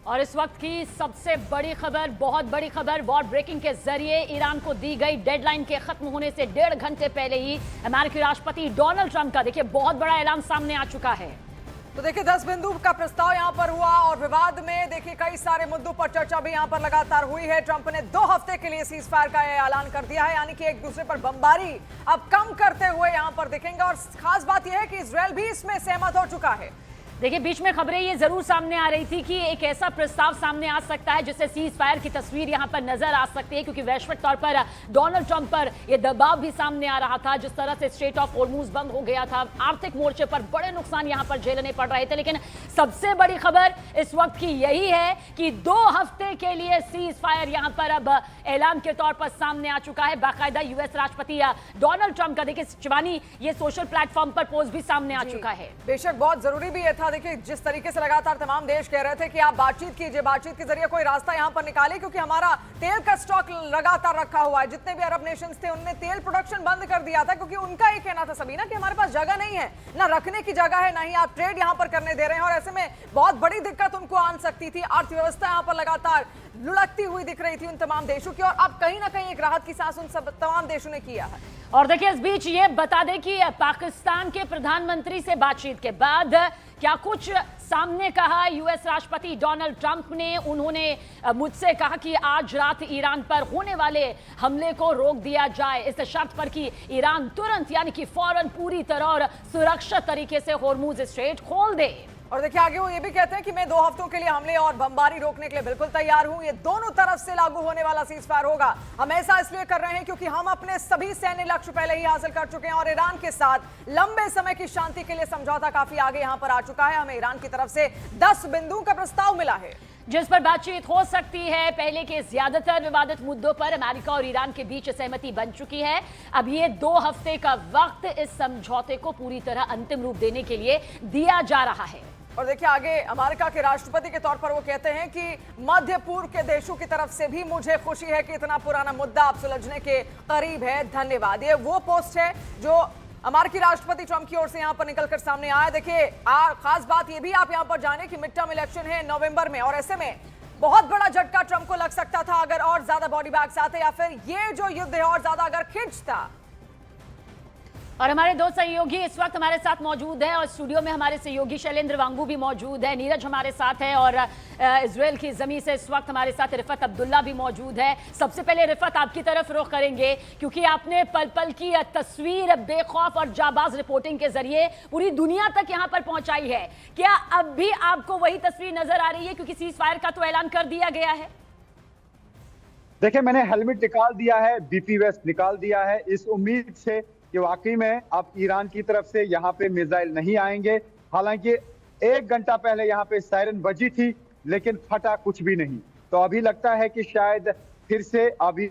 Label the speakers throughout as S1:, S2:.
S1: और इस वक्त की सबसे बड़ी खबर, बहुत बड़ी खबर, वॉर ब्रेकिंग के जरिए ईरान को दी गई डेडलाइन के खत्म होने से 1.5 घंटे पहले ही अमेरिकी राष्ट्रपति डोनाल्ड ट्रंप का देखिए बहुत बड़ा ऐलान सामने आ चुका है।
S2: तो देखिए 10 बिंदु का प्रस्ताव यहां पर हुआ और विवाद में देखिए कई सारे मुद्दों पर चर्चा भी यहां पर लगातार हुई है। ट्रंप ने 2 हफ्ते के लिए सीज फायर का ऐलान कर दिया है, यानी कि एक दूसरे पर बमबारी अब कम करते हुए यहां पर दिखेंगे। और खास बात यह है कि इजरायल भी इसमें सहमत हो चुका है।
S1: देखिए बीच में खबरें ये जरूर सामने आ रही थी कि एक ऐसा प्रस्ताव सामने आ सकता है जिससे सीज फायर की तस्वीर यहां पर नजर आ सकती है, क्योंकि वैश्विक तौर पर डोनाल्ड ट्रंप पर यह दबाव भी सामने आ रहा था। जिस तरह से स्ट्रेट ऑफ होर्मुज बंद हो गया था, आर्थिक मोर्चे पर बड़े नुकसान यहां पर झेलने पड़ रहे थे। लेकिन सबसे बड़ी खबर इस वक्त की यही है कि 2 हफ्ते के लिए सीज फायर यहां पर अब ऐलान के तौर पर सामने आ चुका है। बाकायदा यूएस राष्ट्रपति डोनाल्ड ट्रंप का देखिए शिवानी ये सोशल प्लेटफॉर्म पर पोस्ट भी सामने आ चुका है।
S2: बेशक बहुत जरूरी भी था। देखिए जिस तरीके से लगातार तमाम देश कह रहे थे कि आप बातचीत कीजिए, बातचीत के जरिए कोई रास्ता यहां पर निकालिए, क्योंकि हमारा तेल का स्टॉक लगातार रखा हुआ है। जितने भी अरब नेशंस थे उनने तेल प्रोडक्शन बंद कर दिया था, क्योंकि उनका ये कहना था सभी ना कि हमारे पास जगह नहीं है, ना रखने की जगह है, ना ही आप ट्रेड यहां पर करने दे रहे हैं। और ऐसे में बहुत बड़ी दिक्कत उनको आन सकती थी। अर्थव्यवस्था यहां पर लगातार लुढ़कती हुई दिख रही थी उन तमाम देशों की, और अब कहीं ना कहीं एक राहत की सांस उन सब तमाम देशों ने किया है।
S1: और देखिए इस बीच ये बता दें कि पाकिस्तान के प्रधानमंत्री से बातचीत के बाद क्या कुछ सामने कहा यूएस राष्ट्रपति डोनाल्ड ट्रंप ने। उन्होंने मुझसे कहा कि आज रात ईरान पर होने वाले हमले को रोक दिया जाए, इस शर्त पर कि ईरान तुरंत यानी कि फौरन पूरी तरह और सुरक्षित तरीके से होर्मुज स्ट्रेट खोल दे।
S2: और देखिए आगे वो ये भी कहते हैं कि मैं 2 हफ्तों के लिए हमले और बमबारी रोकने के लिए बिल्कुल तैयार हूं। ये दोनों तरफ से लागू होने वाला सीज फायर होगा। हम ऐसा इसलिए कर रहे हैं क्योंकि हम अपने सभी सैन्य लक्ष्य पहले ही हासिल कर चुके हैं और ईरान के साथ लंबे समय की शांति के लिए समझौता काफी आगे यहां पर आ चुका है। हमें ईरान की तरफ से 10 बिंदुओं का प्रस्ताव मिला है
S1: जिस पर बातचीत हो सकती है। पहले के ज्यादातर विवादित मुद्दों पर अमेरिका और ईरान के बीच सहमति बन चुकी है। अब ये 2 हफ्ते का वक्त इस समझौते को पूरी तरह अंतिम रूप देने के लिए दिया जा रहा है।
S2: और देखिए आगे अमेरिका के राष्ट्रपति के तौर पर वो कहते हैं कि मध्य पूर्व के देशों की तरफ से भी मुझे खुशी है कि इतना पुराना मुद्दा अब सुलझने के करीब है, धन्यवाद। ये वो पोस्ट है जो अमेरिकी राष्ट्रपति ट्रंप की ओर से यहां पर निकलकर सामने आया। देखिए खास बात ये भी आप यहां पर जाने कि मिड टर्म इलेक्शन है नवंबर में, और ऐसे में बहुत बड़ा झटका ट्रंप को लग सकता था अगर और ज्यादा बॉडी बैग्स आते, या फिर ये जो युद्ध है और ज्यादा अगर खिंचता।
S1: और हमारे 2 सहयोगी इस वक्त हमारे साथ मौजूद हैं और स्टूडियो में हमारे सहयोगी शैलेंद्र वांगू भी मौजूद है, नीरज हमारे साथ है और इजराइल की जमीन से इस वक्त हमारे साथ रिफत अब्दुल्ला भी मौजूद है। सबसे पहले रिफत आपकी तरफ रुख करेंगे, क्योंकि आपने पल पल की तस्वीर बेखौफ और जाबाज रिपोर्टिंग के जरिए पूरी दुनिया तक यहां पर पहुंचाई है। क्या अब भी आपको वही तस्वीर नजर आ रही है, क्योंकि सीज फायर का तो ऐलान कर दिया गया है?
S3: देखिए मैंने हेलमेट निकाल दिया है, बीपी वेस्ट निकाल दिया है, इस उम्मीद से कि वाकई में अब ईरान की तरफ से यहाँ पे मिसाइल नहीं आएंगे। हालांकि 1 घंटा पहले यहाँ पे सायरन बजी थी, लेकिन फटा कुछ भी नहीं। तो अभी लगता है कि शायद फिर से अभी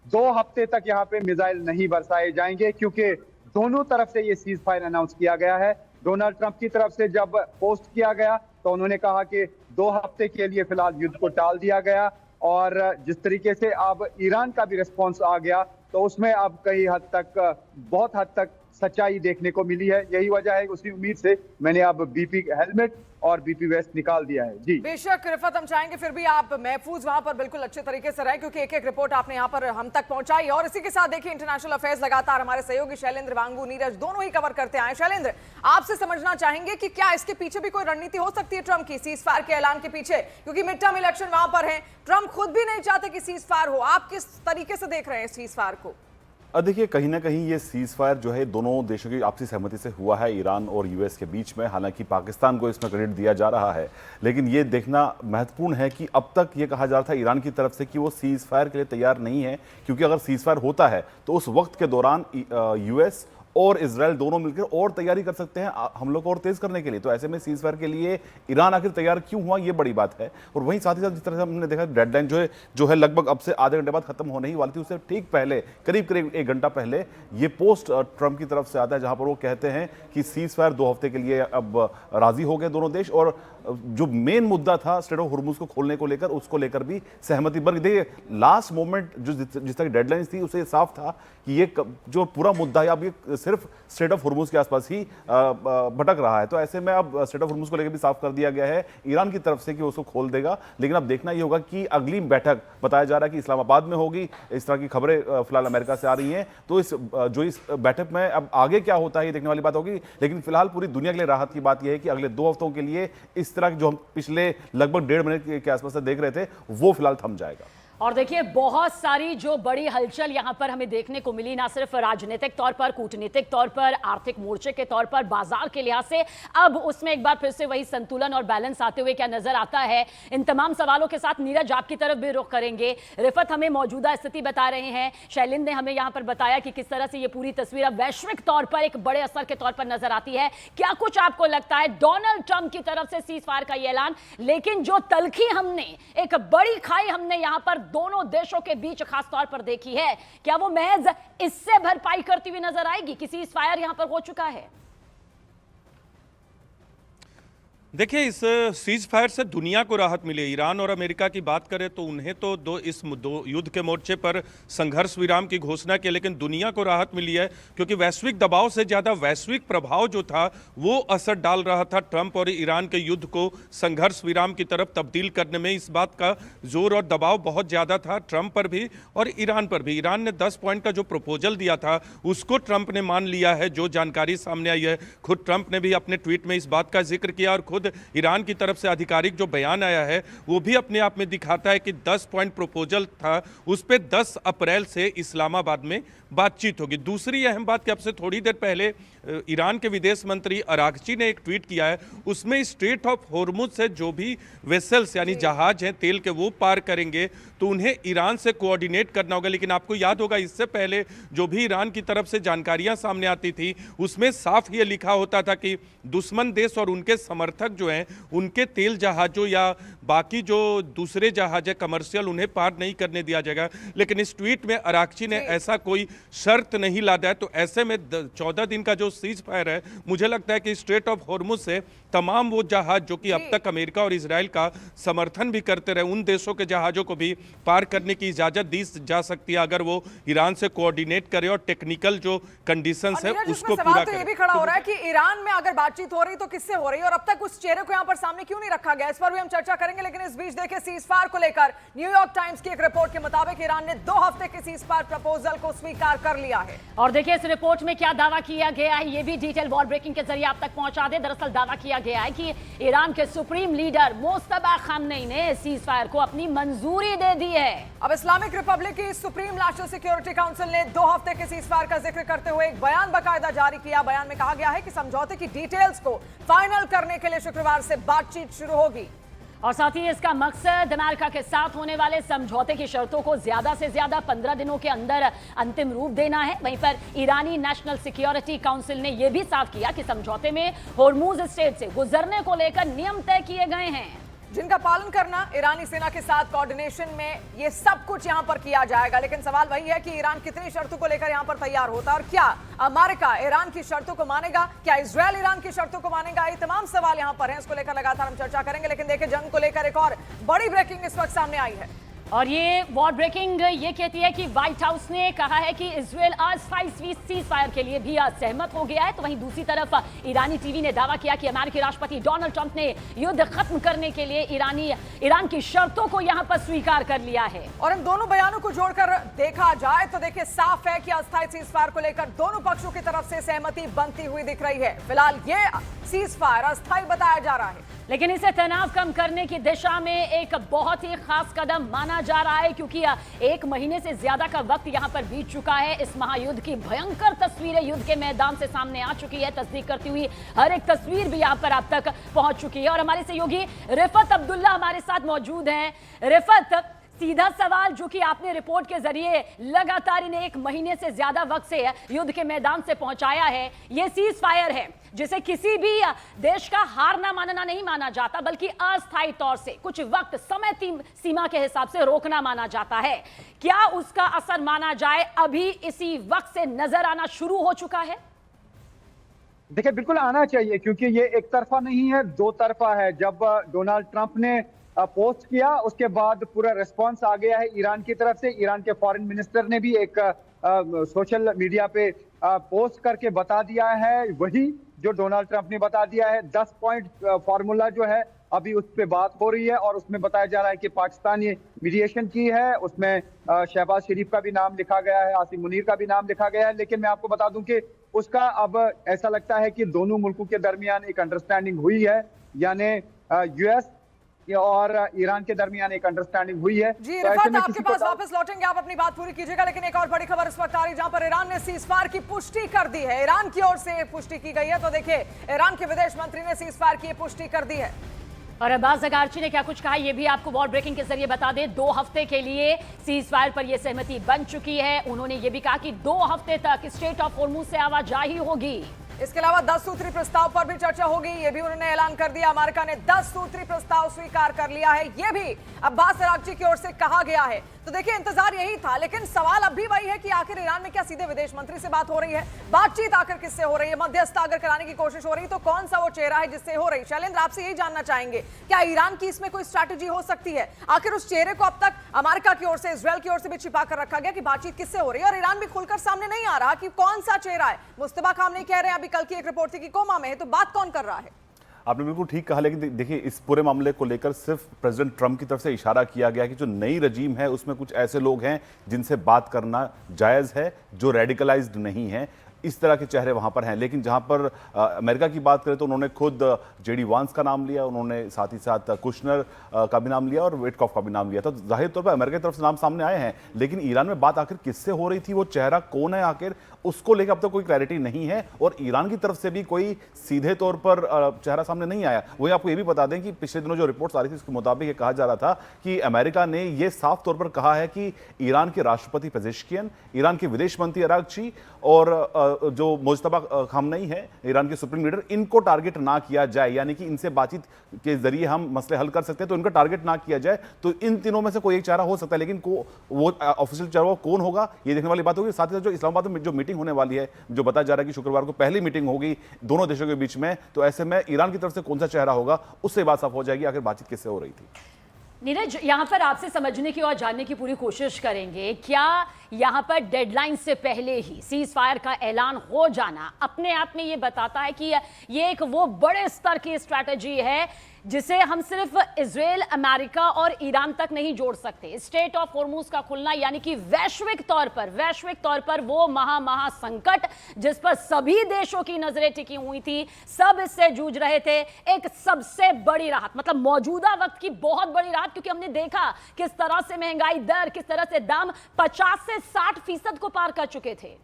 S3: 2 हफ्ते तक यहाँ पे मिसाइल नहीं बरसाए जाएंगे, क्योंकि दोनों तरफ से ये सीज फायर अनाउंस किया गया है। डोनाल्ड ट्रंप की तरफ से जब पोस्ट किया गया तो उन्होंने कहा कि 2 हफ्ते के लिए फिलहाल युद्ध को टाल दिया गया, और जिस तरीके से अब ईरान का भी रिस्पॉन्स आ गया तो उसमें अब कई हद तक, बहुत हद तक सच्चाई देखने को मिली है। यही वजह है, उसी उम्मीद से मैंने अब बीपी हेलमेट और बीपी वेस्ट निकाल दिया है। जी
S2: बेशक रिफत, हम चाहेंगे फिर भी आप महफूज वहां पर बिल्कुल अच्छे तरीके से रहे, क्योंकि एक एक रिपोर्ट आपने यहां पर हम तक पहुंचाई। और इसी के साथ देखिए इंटरनेशनल अफेयर्स लगातार हमारे सहयोगी शैलेंद्र वांगू, नीरज दोनों ही कवर करते आए। शैलेंद्र, आपसे समझना चाहेंगे कि क्या इसके पीछे भी कोई रणनीति हो सकती है ट्रंप की सीज फायर के ऐलान के पीछे, क्योंकि मिड टर्म इलेक्शन वहां पर है, ट्रंप खुद भी नहीं चाहते कि सीज फायर हो। आप किस तरीके से देख रहे हैं सीज फायर को?
S4: देखिए कहीं ना कहीं ये सीज फायर जो है दोनों देशों की आपसी सहमति से हुआ है, ईरान और यूएस के बीच में। हालांकि पाकिस्तान को इसमें क्रेडिट दिया जा रहा है, लेकिन ये देखना महत्वपूर्ण है कि अब तक ये कहा जा रहा था ईरान की तरफ से कि वो सीज फायर के लिए तैयार नहीं है, क्योंकि अगर सीज फायर होता है तो उस वक्त के दौरान यूएस और इजराइल दोनों मिलकर और तैयारी कर सकते हैं हमलों को और तेज करने के लिए। तो ऐसे में सीज फायर के लिए ईरान आखिर तैयार क्यों हुआ, ये बड़ी बात है। और वहीं साथ ही साथ जिस तरह से हमने देखा डेडलाइन जो है लगभग अब से आधे घंटे बाद खत्म होने ही वाली थी, उससे ठीक पहले करीब 1 घंटा पहले ये पोस्ट ट्रंप की तरफ से आता है, जहां पर वो कहते हैं कि सीज फायर 2 हफ्ते के लिए अब राजी हो गए दोनों देश। और जो मेन मुद्दा था स्ट्रेट ऑफ हॉर्मुज को खोलने को लेकर, उसको लेकर भी सहमति बन गई। देखिए लास्ट मोमेंट जो जिस तरह की डेडलाइन थी उसे साफ था कि ये जो पूरा मुद्दा है अब ये सिर्फ स्ट्रेट ऑफ हॉर्मुज के आसपास ही भटक रहा है। तो ऐसे में अब स्ट्रेट ऑफ हॉर्मुज को लेकर भी साफ कर दिया गया है ईरान की तरफ से कि उसको खोल देगा। लेकिन अब देखना ये होगा कि अगली बैठक बताया जा रहा है कि इस्लामाबाद में होगी, इस तरह की खबरें फिलहाल अमेरिका से आ रही हैं। तो इस बैठक में अब आगे क्या होता है ये देखने वाली बात होगी। लेकिन फिलहाल पूरी दुनिया के लिए राहत की बात यह है कि अगले 2 हफ्तों के लिए इस तरह जो हम पिछले लगभग 1.5 महीने के आसपास से देख रहे थे वो फिलहाल थम जाएगा।
S1: और देखिए बहुत सारी जो बड़ी हलचल यहां पर हमें देखने को मिली, ना सिर्फ राजनीतिक तौर पर, कूटनीतिक तौर पर, आर्थिक मोर्चे के तौर पर, बाजार के लिहाज से, अब उसमें एक बार फिर से वही संतुलन और बैलेंस आते हुए क्या नजर आता है। इन तमाम सवालों के साथ नीरज आपकी तरफ भी रुख करेंगे। रिफत हमें मौजूदा स्थिति बता रहे हैं, शैलिन ने हमें यहां पर बताया कि किस तरह से ये पूरी तस्वीर अब वैश्विक तौर पर एक बड़े असर के तौर पर नजर आती है। क्या कुछ आपको लगता है डोनाल्ड ट्रंप की तरफ से सीज फायर का ये ऐलान, लेकिन जो तलखी हमने, एक बड़ी खाई हमने यहां पर दोनों देशों के बीच खास तौर पर देखी है, क्या वो महज इससे भरपाई करती हुई नजर आएगी कि सीज फायर यहां पर हो चुका है?
S5: देखिए इस सीज फायर से दुनिया को राहत मिली। ईरान और अमेरिका की बात करें तो उन्हें तो दो युद्ध के मोर्चे पर संघर्ष विराम की घोषणा की, लेकिन दुनिया को राहत मिली है क्योंकि वैश्विक दबाव से ज़्यादा वैश्विक प्रभाव जो था वो असर डाल रहा था ट्रंप और ईरान के युद्ध को संघर्ष विराम की तरफ तब्दील करने में। इस बात का जोर और दबाव बहुत ज़्यादा था ट्रंप पर भी और ईरान पर भी। ईरान ने 10 पॉइंट का जो प्रपोजल दिया था उसको ट्रंप ने मान लिया है, जो जानकारी सामने आई है। खुद ट्रंप ने भी अपने ट्वीट में इस बात का जिक्र किया और खुद ईरान की तरफ से आधिकारिक जो बयान आया है वो भी अपने आप में दिखाता है कि 10 पॉइंट प्रपोजल था, उस पे 10 अप्रैल से इस्लामाबाद में बातचीत होगी। दूसरी अहम बात कि अब से थोड़ी देर पहले ईरान के विदेश मंत्री अरागची ने एक ट्वीट किया है, उसमें स्ट्रेट ऑफ हॉर्मुज से जो भी वेसल्स यानी जहाज हैं तेल के वो पार करेंगे तो उन्हें ईरान से कोऑर्डिनेट करना होगा। लेकिन आपको याद होगा इससे पहले जो भी ईरान की तरफ से जानकारियां सामने आती थी उसमें साफ ये लिखा होता था कि दुश्मन देश और उनके समर्थक जो हैं उनके तेल जहाजों या बाकी जो दूसरे जहाज है कमर्शियल उन्हें पार नहीं करने दिया जाएगा। लेकिन इस ट्वीट में अरागची ने ऐसा कोई शर्त नहीं लादा है। तो ऐसे में 14 दिन का जो सीज फायर है, मुझे लगता है कि स्ट्रेट ऑफ हॉर्मुज से तमाम वो जहाज जो कि अब तक अमेरिका और इजराइल का समर्थन भी करते रहे उन देशों के जहाजों को भी पार करने की इजाजत दी जा सकती है अगर वो ईरान से कोऑर्डिनेट करे और टेक्निकल जो कंडीशंस है उसको पूरा करे।
S2: ये भी खड़ा हो रहा है कि ईरान में अगर बातचीत हो रही तो किससे हो रही है और अब तक उस चेहरे को यहाँ पर सामने क्यों नहीं रखा गया, इस पर भी हम चर्चा करेंगे। लेकिन इस बीच देखिए सीज फायर को लेकर न्यूयॉर्क टाइम्स की एक रिपोर्ट के मुताबिक ईरान ने 2 हफ्ते के सीज फायर प्रपोजल को स्वीकार कर लिया है।
S1: और देखिए इस रिपोर्ट में क्या दावा किया गया है ये भी डिटेल वॉल ब्रेकिंग के जरिए आप तक पहुंचा दे। दरअसल दावा किया गया है कि ईरान के सुप्रीम लीडर मुस्तफा खामनेई ने सीज फायर को अपनी मंजूरी दे दी है।
S2: अब इस्लामिक रिपब्लिक की सुप्रीम नेशनल सिक्योरिटी काउंसिल ने 2 हफ्ते के सीज फायर का जिक्र करते हुए एक बयान बाकायदा जारी किया। बयान में कहा गया है कि समझौते की डिटेल्स को फाइनल करने के लिए शुक्रवार से बातचीत शुरू होगी
S1: और साथ ही इसका मकसद अमेरिका के साथ होने वाले समझौते की शर्तों को ज्यादा से ज्यादा 15 दिनों के अंदर अंतिम रूप देना है। वहीं पर ईरानी नेशनल सिक्योरिटी काउंसिल ने यह भी साफ किया कि समझौते में होर्मुज स्ट्रेट से गुजरने को लेकर नियम तय किए गए हैं
S2: जिनका पालन करना ईरानी सेना के साथ कोऑर्डिनेशन में ये सब कुछ यहां पर किया जाएगा। लेकिन सवाल वही है कि ईरान कितनी शर्तों को लेकर यहां पर तैयार होता है और क्या अमेरिका ईरान की शर्तों को मानेगा, क्या इजरायल ईरान की शर्तों को मानेगा, ये तमाम सवाल यहां पर हैं। इसको लेकर लगातार हम चर्चा करेंगे। लेकिन देखिए जंग को लेकर एक और बड़ी ब्रेकिंग इस वक्त सामने आई है
S1: और ये वॉर ब्रेकिंग ये कहती है कि व्हाइट हाउस ने कहा है कि इजरायल अस्थायी सीज फायर के लिए भी सहमत हो गया है। तो वहीं दूसरी तरफ ईरानी टीवी ने दावा किया कि अमेरिकी राष्ट्रपति डोनाल्ड ट्रंप ने युद्ध खत्म करने के लिए ईरान की शर्तों को यहां पर स्वीकार कर लिया है।
S2: और इन दोनों बयानों को जोड़कर देखा जाए तो देखिए साफ है कि अस्थायी सीज फायर को लेकर दोनों पक्षों की तरफ से सहमति बनती हुई दिख रही है। फिलहाल ये सीज फायर अस्थायी बताया जा रहा है,
S1: लेकिन इसे तनाव कम करने की दिशा में एक बहुत ही खास कदम माना जा रहा है क्योंकि 1 महीने से ज्यादा का वक्त यहां पर बीत चुका है। इस महायुद्ध की भयंकर तस्वीरें युद्ध के मैदान से सामने आ चुकी है। तस्दीक करती हुई हर एक तस्वीर भी यहां पर आप तक पहुंच चुकी है और हमारे सहयोगी रिफत अब्दुल्ला हमारे साथ मौजूद हैं। रिफत, सीधा सवाल जो कि आपने रिपोर्ट के जरिए लगातार इन्हें 1 महीने से ज्यादा वक्त से युद्ध के मैदान से पहुंचाया है, ये सीज फायर है जिसे किसी भी देश का हार ना मानना नहीं माना जाता बल्कि अस्थायी तौर से कुछ वक्त समय सीमा के हिसाब से रोकना माना जाता है। क्या उसका असर माना जाए अभी इसी वक्त से नजर आना शुरू हो चुका है?
S3: देखिए बिल्कुल आना चाहिए, क्योंकि ये एक तरफा नहीं है, दो तरफा है। जब डोनाल्ड ट्रंप ने पोस्ट किया, उसके बाद पूरा रिस्पांस आ गया है ईरान की तरफ से। ईरान के फॉरेन मिनिस्टर ने भी एक सोशल मीडिया पे पोस्ट करके बता दिया है वही जो डोनाल्ड ट्रंप ने बता दिया है। 10 पॉइंट फॉर्मूला जो है अभी उस पर बात हो रही है, और उसमें बताया जा रहा है कि पाकिस्तान ये मीडिएशन की है। उसमें शहबाज शरीफ का भी नाम लिखा गया है, आसिम मुनीर का भी नाम लिखा गया है। लेकिन मैं आपको बता दूं कि उसका अब ऐसा लगता है कि दोनों मुल्कों के दरमियान एक अंडरस्टैंडिंग हुई है, यानी यूएस और ईरान के दरमियान एक अंडरस्टैंडिंग हुई है।
S2: जी
S3: तो ऐसे
S2: रिफात,
S3: में
S2: आपके
S3: किसी
S2: पास
S3: को
S2: वापस लौटेंगे, आप अपनी बात पूरी कीजिएगा। लेकिन एक और बड़ी खबर इस वक्त आ रही है, जहां पर ईरान ने सीजफायर की पुष्टि कर दी है। ईरान की ओर से पुष्टि की गई है। तो देखिए, ईरान के विदेश मंत्री ने सीजफायर की पुष्टि कर दी है।
S1: और अब्बास जगारची ने क्या कुछ कहा ये भी आपको वॉर ब्रेकिंग के जरिए बता दें। 2 हफ्ते के लिए सीज फायर पर यह सहमति बन चुकी है। उन्होंने ये भी कहा कि 2 हफ्ते तक स्ट्रेट ऑफ होर्मुज से आवाजाही होगी।
S2: इसके अलावा 10 सूत्री प्रस्ताव पर भी चर्चा होगी, ये भी उन्होंने ऐलान कर दिया। अमेरिका ने 10 सूत्री प्रस्ताव स्वीकार कर लिया है, ये भी अब्बास अरागची की ओर से कहा गया है। तो देखिए, इंतजार यही था, लेकिन सवाल अब भी वही है कि आखिर ईरान में क्या सीधे विदेश मंत्री से बात हो रही है? बातचीत आखिर किससे हो रही है? मध्यस्थता अगर कराने की कोशिश हो रही है तो कौन सा वो चेहरा है जिससे हो रही? शैलेंद्र, आपसे यही जानना चाहेंगे, क्या ईरान की इसमें कोई स्ट्रैटेजी हो सकती है? आखिर उस चेहरे को अब तक अमेरिका की ओर से, इजरायल की ओर से भी छिपा कर रखा गया कि बातचीत किससे हो रही है, और ईरान भी खुलकर सामने नहीं आ रहा कि कौन सा चेहरा है। मुस्तफा खामनेई कह रहे हैं, अभी कल की एक रिपोर्ट थी कि कोमा में है, तो बात कौन कर रहा है?
S4: आपने बिल्कुल ठीक कहा, लेकिन देखिए इस पूरे मामले को लेकर सिर्फ प्रेसिडेंट ट्रंप की तरफ से इशारा किया गया कि जो नई रजीम है उसमें कुछ ऐसे लोग हैं जिनसे बात करना जायज़ है, जो रेडिकलाइज्ड नहीं है। इस तरह के चेहरे वहां पर हैं। लेकिन जहां पर अमेरिका की बात करें तो उन्होंने खुद जेडी वांस का नाम लिया, उन्होंने साथ ही साथ कुशनर का भी नाम लिया और विटकॉफ का भी नाम लिया। तो जाहिर तौर पर अमेरिका की तरफ से नाम सामने आए हैं, लेकिन ईरान में बात आखिर किससे हो रही थी, वो चेहरा कौन है आखिर, उसको लेकर अब तक कोई क्लैरिटी नहीं है। और ईरान की तरफ से भी कोई सीधे तौर पर चेहरा सामने नहीं आया। वही आपको ये भी बता दें कि पिछले दिनों जो रिपोर्ट्स आ रही थी उसके मुताबिक ये कहा जा रहा था कि अमेरिका ने ये साफ तौर पर कहा है कि ईरान के राष्ट्रपति पेजेश्कियन, ईरान के विदेश मंत्री अरागची और जो मुस्तफा खामनेई है ईरान के सुप्रीम लीडर, इनको टारगेट ना किया जाए, यानी कि इनसे बातचीत के जरिए हम मसले हल कर सकते हैं, तो इनका टारगेट ना किया जाए। तो इन तीनों में से कोई एक चेहरा हो सकता है, लेकिन वो ऑफिशियल चेहरा कौन होगा ये देखने वाली बात होगी। साथ ही साथ जो इस्लामाबाद में जो मीटिंग होने वाली है, जो बताया जा रहा है कि शुक्रवार को पहली मीटिंग होगी दोनों देशों के बीच में, तो ऐसे में ईरान की तरफ से कौन सा चेहरा होगा उससे बात साफ हो जाएगी आखिर बातचीत किससे हो रही थी।
S1: नीरज, यहां पर आपसे समझने की और जानने की पूरी कोशिश करेंगे, क्या यहां पर डेडलाइन से पहले ही सीज फायर का ऐलान हो जाना अपने आप में ये बताता है कि ये एक वो बड़े स्तर की स्ट्रैटेजी है जिसे हम सिर्फ इजराइल, अमेरिका और ईरान तक नहीं जोड़ सकते। स्ट्रेट ऑफ होर्मुज का खुलना यानी कि वैश्विक तौर पर वो महा संकट जिस पर सभी देशों की नजरें टिकी हुई थी, सब इससे जूझ रहे थे, एक सबसे बड़ी राहत, मतलब मौजूदा वक्त की बहुत बड़ी राहत, क्योंकि हमने देखा किस तरह से महंगाई दर, किस तरह से दाम 50 से 60% को पार कर चुके थे।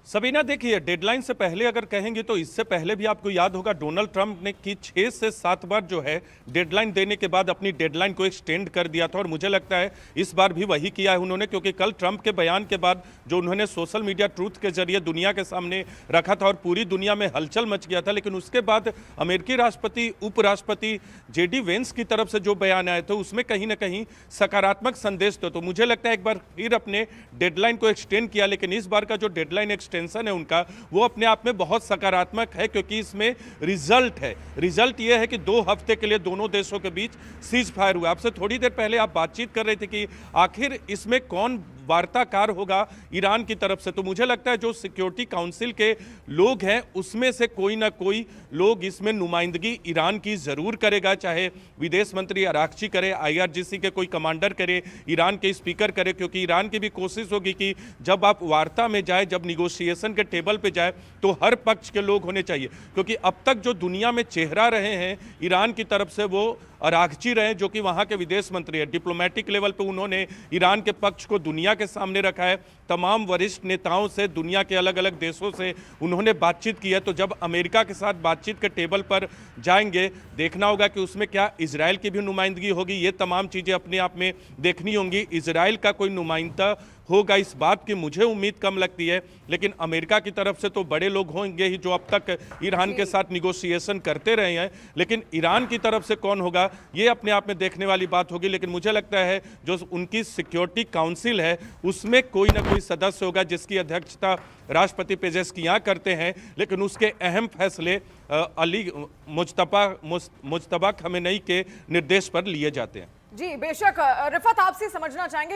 S5: सबीना, देखिए डेडलाइन से पहले अगर कहेंगे तो इससे पहले भी आपको याद होगा डोनाल्ड ट्रंप ने की 6 से 7 बार जो है डेडलाइन देने के बाद अपनी डेडलाइन को एक्सटेंड कर दिया था, और मुझे लगता है इस बार भी वही किया है उन्होंने, क्योंकि कल ट्रंप के बयान के बाद जो उन्होंने सोशल मीडिया ट्रूथ के जरिए दुनिया के सामने रखा था और पूरी दुनिया में हलचल मच गया था, लेकिन उसके बाद अमेरिकी राष्ट्रपति उपराष्ट्रपति जेडी वेंस की तरफ से जो बयान आए थे उसमें कहीं ना कहीं सकारात्मक संदेश थे। तो मुझे लगता है एक बार फिर अपने डेडलाइन को एक्सटेंड किया, लेकिन इस बार का जो डेडलाइन एक्सटेंशन है उनका वो अपने आप में बहुत सकारात्मक है, क्योंकि इसमें रिजल्ट है। रिजल्ट ये है कि 2 हफ्ते के लिए दोनों देशों के बीच सीज फायर हुआ। आपसे थोड़ी देर पहले आप बातचीत कर रहे थे कि आखिर इसमें कौन वार्ताकार होगा ईरान की तरफ से, तो मुझे लगता है जो सिक्योरिटी काउंसिल के लोग हैं उसमें से कोई ना कोई लोग इसमें नुमाइंदगी ईरान की जरूर करेगा, चाहे विदेश मंत्री अरागची करे, IRGC के कोई कमांडर करे, ईरान के स्पीकर करे, क्योंकि ईरान की भी कोशिश होगी कि जब आप वार्ता में जाए, जब निगोशिएशन के टेबल पे जाए तो हर पक्ष के लोग होने चाहिए, क्योंकि अब तक जो दुनिया में चेहरा रहे हैं ईरान की तरफ से वो अरागची रहे, जो कि वहां के विदेश मंत्री है। डिप्लोमेटिक लेवल पे उन्होंने ईरान के पक्ष को दुनिया के सामने रखा है, तमाम वरिष्ठ नेताओं से, दुनिया के अलग अलग देशों से उन्होंने बातचीत की है। तो जब अमेरिका के साथ बातचीत के टेबल पर जाएंगे, देखना होगा कि उसमें क्या इजराइल की भी नुमाइंदगी होगी, ये तमाम चीज़ें अपने आप में देखनी होंगी। इजराइल का कोई नुमाइंदा होगा इस बात की मुझे उम्मीद कम लगती है, लेकिन अमेरिका की तरफ से तो बड़े लोग होंगे ही जो अब तक ईरान के साथ निगोशिएशन करते रहे हैं, लेकिन ईरान की तरफ से कौन होगा ये अपने आप में देखने वाली बात होगी। लेकिन मुझे लगता है जो उनकी सिक्योरिटी काउंसिल है उसमें कोई ना कोई सदस्य होगा जिसकी अध्यक्षता राष्ट्रपति पेजेस्कियां करते हैं, लेकिन उसके अहम फैसले अली मुज्तबा खमेनेई के निर्देश पर लिए जाते हैं।
S2: जी बेशक रिफत आपसे समझना चाहेंगे